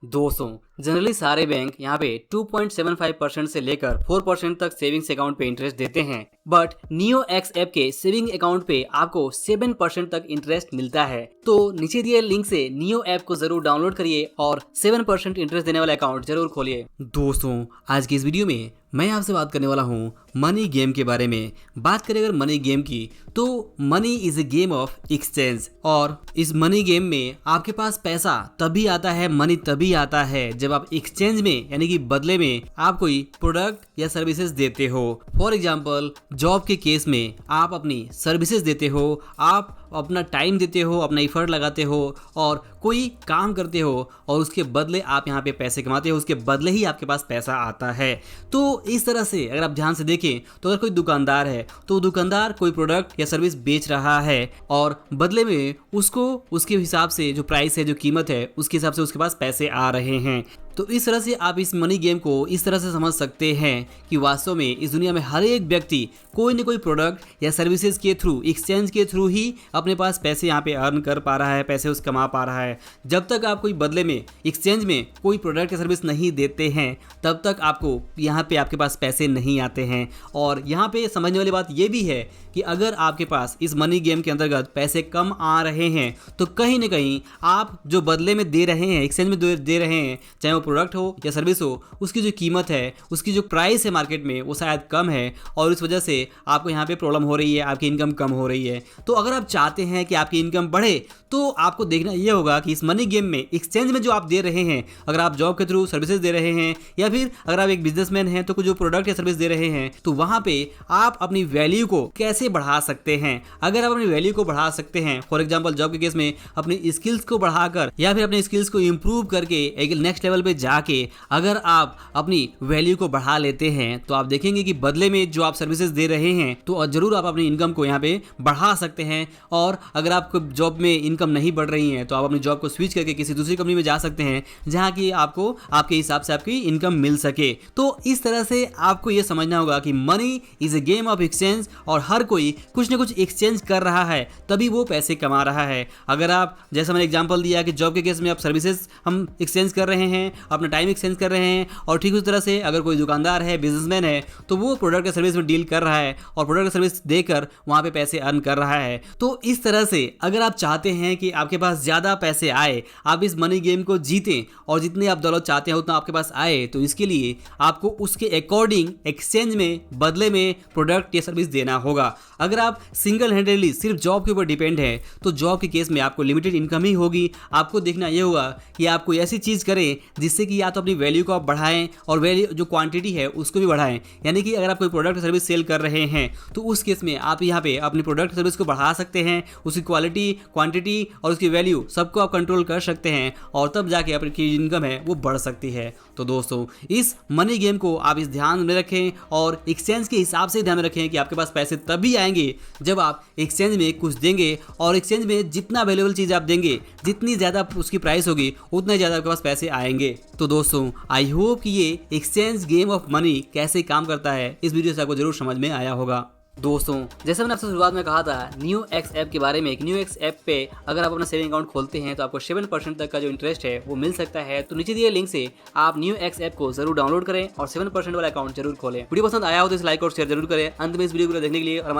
दोस्तों, जनरली सारे बैंक यहाँ पे 2.75% से लेकर 4% तक सेविंग्स अकाउंट पे इंटरेस्ट देते हैं, बट नियो एक्स ऐप के सेविंग अकाउंट पे आपको 7% तक इंटरेस्ट मिलता है। तो नीचे दिए लिंक से नियो ऐप को जरूर डाउनलोड करिए और 7% इंटरेस्ट देने वाला अकाउंट जरूर खोलिए। दोस्तों, आज की इस वीडियो में मैं आपसे बात करने वाला हूँ मनी गेम के बारे में। बात करें अगर मनी गेम की, तो money is a game of exchange, और इस मनी गेम में आपके पास पैसा तभी आता है, मनी तभी आता है जब आप एक्सचेंज में यानी कि बदले में आप कोई प्रोडक्ट या सर्विसेज देते हो। फॉर एग्जाम्पल, जॉब के केस में आप अपनी सर्विसेज देते हो, आप अपना टाइम देते हो, अपना एफर्ट लगाते हो और कोई काम करते हो और उसके बदले आप यहाँ पे पैसे कमाते हो, उसके बदले ही आपके पास पैसा आता है। तो इस तरह से अगर आप ध्यान से देखें तो अगर कोई दुकानदार है तो दुकानदार कोई प्रोडक्ट या सर्विस बेच रहा है और बदले में उसको उसके हिसाब से जो प्राइस है, जो कीमत है, उसके हिसाब से उसके पास पैसे आ रहे हैं। तो इस तरह से आप इस मनी गेम को इस तरह से समझ सकते हैं कि वास्तव में इस दुनिया में हर एक व्यक्ति कोई न कोई प्रोडक्ट या सर्विसेज के थ्रू, एक्सचेंज के थ्रू ही अपने पास पैसे यहाँ पे अर्न कर पा रहा है, पैसे उस कमा पा रहा है। जब तक आप कोई बदले में एक्सचेंज में कोई प्रोडक्ट या सर्विस नहीं देते हैं तब तक आपको यहाँ पे आपके पास पैसे नहीं आते हैं। और यहाँ पे समझने वाली बात ये भी है कि अगर आपके पास इस मनी गेम के अंतर्गत पैसे कम आ रहे हैं तो कहीं ना कहीं आप जो बदले में दे रहे हैं, एक्सचेंज में दे रहे हैं, चाहे वो प्रोडक्ट हो या सर्विस हो, उसकी जो कीमत है, उसकी जो प्राइस है मार्केट में, वो शायद कम है और इस वजह से आपको यहाँ पे प्रॉब्लम हो रही है, आपकी इनकम कम हो रही है। तो अगर आप चाहते हैं कि आपकी इनकम बढ़े तो आपको देखना ये होगा कि इस मनी गेम में एक्सचेंज में जो आप दे रहे हैं, अगर आप जॉब के थ्रू सर्विसेज दे रहे हैं या फिर अगर आप एक बिजनेसमैन हैं तो कुछ जो प्रोडक्ट या सर्विस दे रहे हैं, तो वहाँ पे आप अपनी वैल्यू को कैसे बढ़ा सकते हैं। अगर आप अपनी वैल्यू को बढ़ा सकते हैं, फॉर एग्जाम्पल जॉब के केस में अपनी स्किल्स को बढ़ाकर या फिर अपनी स्किल्स को इम्प्रूव करके एक नेक्स्ट लेवल पे जाके अगर आप अपनी वैल्यू को बढ़ा लेते हैं तो आप देखेंगे कि बदले में जो आप सर्विसेज दे रहे हैं तो जरूर आप अपनी इनकम को यहाँ पे बढ़ा सकते हैं। और अगर आपको जॉब में इनकम नहीं बढ़ रही है तो आप अपनी जॉब को स्विच करके किसी दूसरी कंपनी में जा सकते हैं जहाँ की आपको आपके हिसाब से आपकी इनकम मिल सके। तो इस तरह से आपको ये समझना होगा कि money is a game of exchange और हर कोई कुछ ना कुछ एक्सचेंज कर रहा है तभी वो पैसे कमा रहा है। अगर आप, जैसा मैंने एग्जांपल दिया कि जॉब के केस में आप सर्विसेज हम एक्सचेंज कर रहे हैं, अपना टाइम एक्सचेंज कर रहे हैं, और ठीक उसी तरह से अगर कोई दुकानदार है, बिजनेसमैन है, तो वो प्रोडक्ट या सर्विस में डील कर रहा है और प्रोडक्ट या सर्विस देकर वहाँ पे पैसे अर्न कर रहा है। तो इस तरह से अगर आप चाहते हैं कि आपके पास ज़्यादा पैसे आए, आप इस मनी गेम को जीतें और जितनी आप दौलत चाहते हैं उतना आपके पास आए, तो इसके लिए आपको उसके अकॉर्डिंग एक्सचेंज में बदले में प्रोडक्ट या सर्विस देना होगा। अगर आप सिंगल हैंडेडली सिर्फ जॉब के ऊपर डिपेंड है तो जॉब के केस में आपको लिमिटेड इनकम ही होगी। आपको देखना यह होगा कि आप कोई ऐसी चीज़ करें जिससे कि या तो अपनी वैल्यू को आप बढ़ाएं और वैल्यू जो क्वांटिटी है उसको भी बढ़ाएं। यानी कि अगर आप कोई प्रोडक्ट सर्विस सेल कर रहे हैं तो उस केस में आप यहाँ पे अपनी प्रोडक्ट सर्विस को बढ़ा सकते हैं, उसकी क्वालिटी, क्वांटिटी और उसकी वैल्यू सबको आप कंट्रोल कर सकते हैं और तब जाके आपकी इनकम है वो बढ़ सकती है। तो दोस्तों, इस मनी गेम को आप इस ध्यान में रखें और एक्सचेंज के हिसाब से ध्यान में रखें कि आपके पास पैसे तभी आएंगे जब आप एक्सचेंज में कुछ देंगे, और एक्सचेंज में जितना अवेलेबल चीज़ आप देंगे, जितनी ज़्यादा उसकी प्राइस होगी उतना ज़्यादा आपके पास पैसे आएंगे। तो दोस्तों, आई होप कि ये एक्सचेंज गेम ऑफ मनी कैसे काम करता है इस वीडियो से आपको जरूर समझ में आया होगा। दोस्तों, जैसे मैंने आपसे शुरुआत में कहा था नियो एक्स ऐप के बारे में, नियो एक्स ऐप पे अगर आप अपना सेविंग अकाउंट खोलते हैं तो आपको 7% तक का जो इंटरेस्ट है वो मिल सकता है। तो नीचे दिए लिंक से आप नियो एक्स ऐप को जरूर डाउनलोड करें और 7% वाला अकाउंट जरूर खोलें। वीडियो पसंद आया हो तो इस लाइक और शेयर जरूर करें। अंत में इस वीडियो को देखने के लिए और